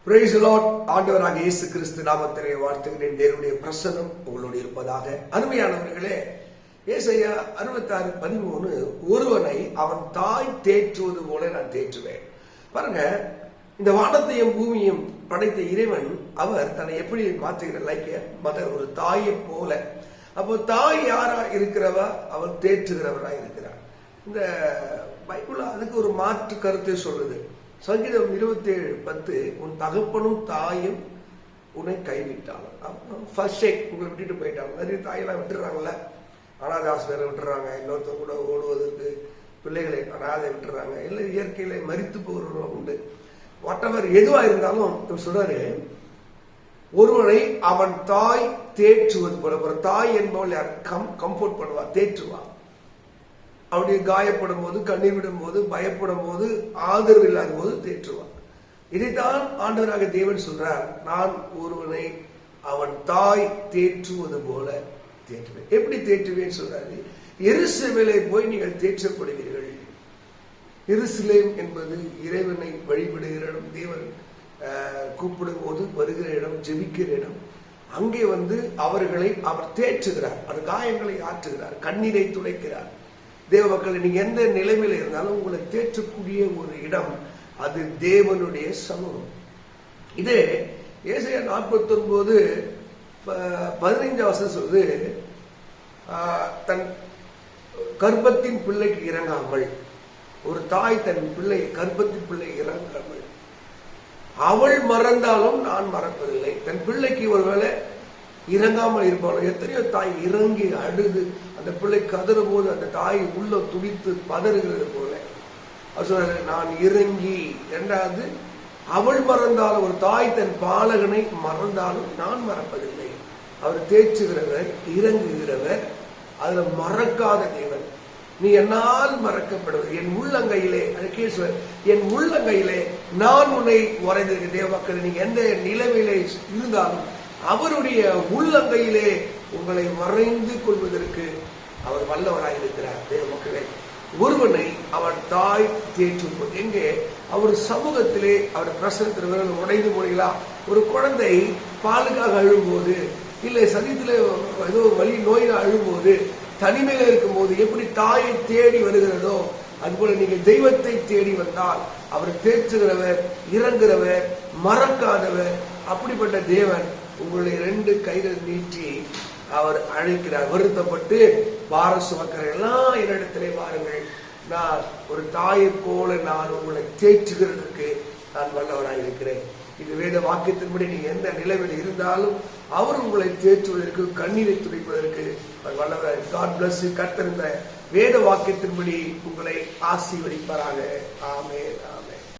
Praise the Lord. ஆண்டவராக இயேசு கிறிஸ்து நாமத்திலே வாழ்த்துகிறேன். தேவனுடைய பிரசன்னம் உங்களோடு இருப்பதாக. அருமையானவர்களே, ஏசாயா 66:13, ஒருவனை அவன் தாய் தேற்றுவது போல நான் தேற்றுவேன். பாருங்க, இந்த வானத்தையும் பூமியும் படைத்த இறைவன் அவர் தன்னை எப்படி மாற்றுகிறார்? லைக் மதர், ஒரு தாயை போல. அப்போ தாய் யாரா இருக்கிறவா? அவள் தேற்றுகிறவரா இருக்கிறார். இந்த பைபிள் அதுக்கு ஒரு மாற்று கருத்தை சொல்லுது. சங்கீதம் 27:10, உன் தகப்பனும் தாயும் உன்னை கைவிட்டாலும். உங்களை விட்டுட்டு போயிட்டாங்க. நிறைய தாயெல்லாம் விட்டுறாங்கல்ல, அனாதை ஆசிரியரை விட்டுறாங்க, இன்னொருத்தர் கூட ஓடுவதற்கு பிள்ளைகளை அனாதை விட்டுறாங்க, இல்லை இயற்கையில மரித்து போகிறவங்க உண்டு. வாட்டவர் எதுவா இருந்தாலும் சொல்றாரு, ஒருவனை அவன் தாய் தேற்றுவது போல. ஒரு தாய் என்பவள் யார்? கம்ஃபோர்ட் பண்ணுவா, தேற்றுவா. அவருடைய காயப்படும் போது, கண்ணீர் விடும் போது, பயப்படும் போது, ஆதரவு இல்லாத போது தேற்றுவான். இதைத்தான் ஆண்டவராக தேவன் சொல்றார், நான் ஒருவனை அவன் தாய் தேற்றுவது போல தேற்றுவேன். எப்படி தேற்றுவேன் சொல்றாரு? எருசலேமிலே போய் நீங்கள் தேற்றப்படுவீர்கள். எருசலேம் என்பது இறைவனை வழிபடுகிற இடம், தேவன் கூப்பிடும் போது வருகிற இடம், ஜெபிக்கிற இடம். அங்கே அவர்களை அவர் தேற்றுகிறார், அது காயங்களை ஆற்றுகிறார், கண்ணீரை துடைக்கிறார். தேவ மக்கள், நீங்க எந்த நிலைமையில இருந்தாலும் உங்களை தேற்றக்கூடிய ஒரு இடம், அது தேவனுடைய சமூகம். இதே ஏசாயா 49:15 சொல்லுது, தன் கர்ப்பத்தின் பிள்ளைக்கு இறங்காமல், ஒரு தாய் தன் பிள்ளை கர்ப்பத்தின் பிள்ளை இறங்காமல், அவள் மறந்தாலும் நான் மறப்பதில்லை. தன் பிள்ளைக்கு ஒருவேளை இறங்காமல் இருப்பாலும், எத்தனையோ தாய் இறங்கி அழுது அந்த பிள்ளை கதறும் போது அந்த தாய் உள்ள துடித்து பதறுகிறது போல அவர் சொல்றாரு, நான் இறங்கி. இரண்டாவது, அவள் மறந்தாலும், ஒரு தாய் தன் பாலகனை மறந்தாலும் நான் மறப்பதில்லை. அவர் தேற்றுகிறவர், இறங்குகிறவர், அதுல மறக்காத தேவன். நீ என்னால் மறக்கப்படுவது என் உள்ளங்கையிலே, என் உள்ளங்கையிலே நான் உன்னை வரைந்திருக்க. தேவ மக்கள், நீங்க எந்த நிலைமையிலே இருந்தாலும் அவருடைய உள்ளங்கையிலே உங்களை வரைந்து கொள்வதற்கு அவர் வல்லவராயிருக்கிறார். தேவ மக்களே, ஒருவனை அவன் தாய் தேற்றும். எங்கே? அவர் சமூகத்திலே, அவர் பிரசனத்தில் உடைந்து போனீங்களா? ஒரு குழந்தை பாலுக்காக அழும்போது, இல்லை சரீரத்தில் ஏதோ வலி நோயில அழும்போது, தனிமையில இருக்கும் போது எப்படி தாயை தேடி வருகிறதோ, அதுபோல நீங்க தெய்வத்தை தேடி வந்தால் அவர் தேற்றுகிறவர், இறங்குகிறவர், மறக்காதவர். அப்படிப்பட்ட தேவன் உங்களுடைய 2 கைகள் நீட்டி அவர் அழைக்கிறார். வருத்தப்பட்டு பார சுமக்கிற எல்லாம் என்னிடத்திலே வாருங்கள், நான் ஒரு தாயை போல நான் உங்களை தேற்றுகிறதுக்கு நான் வல்லவராக இருக்கிறேன். இது வேத வாக்கியத்தின்படி நீங்க எந்த நிலைமையில் இருந்தாலும் அவர் உங்களை தேற்றுவதற்கு, கண்ணீரை துடைப்பதற்கு வல்லவராக. God bless you. கர்த்தர் இந்த வேத வாக்கியத்தின்படி உங்களை ஆசீர்வதிப்பாராக. ஆமென், ஆமென்.